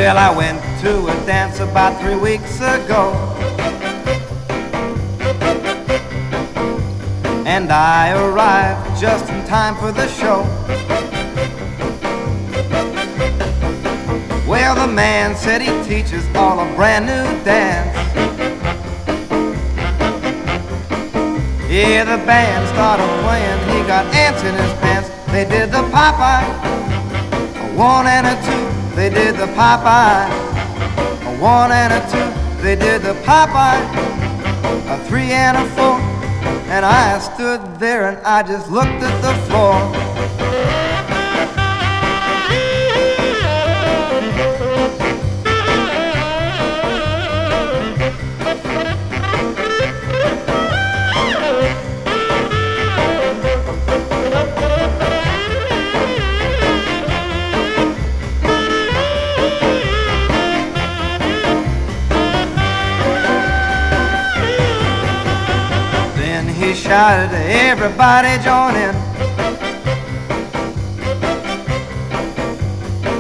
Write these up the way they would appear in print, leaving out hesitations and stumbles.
Well, I went to a dance about 3 weeks ago, and I arrived just in time for the show. Well, the man said he teaches all a brand new dance. Yeah, the band started playing, he got ants in his pants. They did the Popeye, a 1 and a 2. They did the Popeye, a 1 and a 2. They did the Popeye, a 3 and a 4. And I stood there and I just looked at the floor. He shouted, everybody join in.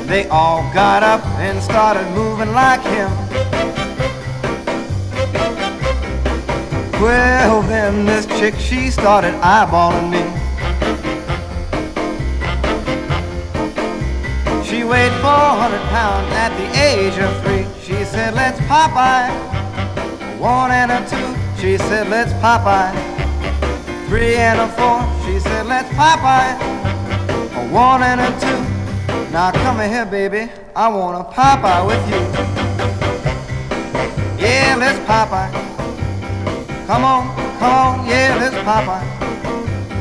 They all got up and started moving like him. Well, then this chick, she started eyeballing me. She weighed 400 pounds at the age of 3. She said, let's Popeye, a 1 and a 2. She said, let's Popeye, 3 and a 4. She said, let's Popeye, a 1 and a 2. Now come here, baby, I want to Popeye with you. Yeah, let's Popeye. Come on, yeah, let's Popeye.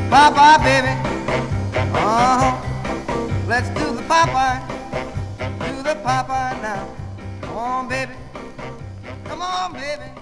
Popeye, baby. Let's do the Popeye. Do the Popeye now. Come on, baby. Come on, baby.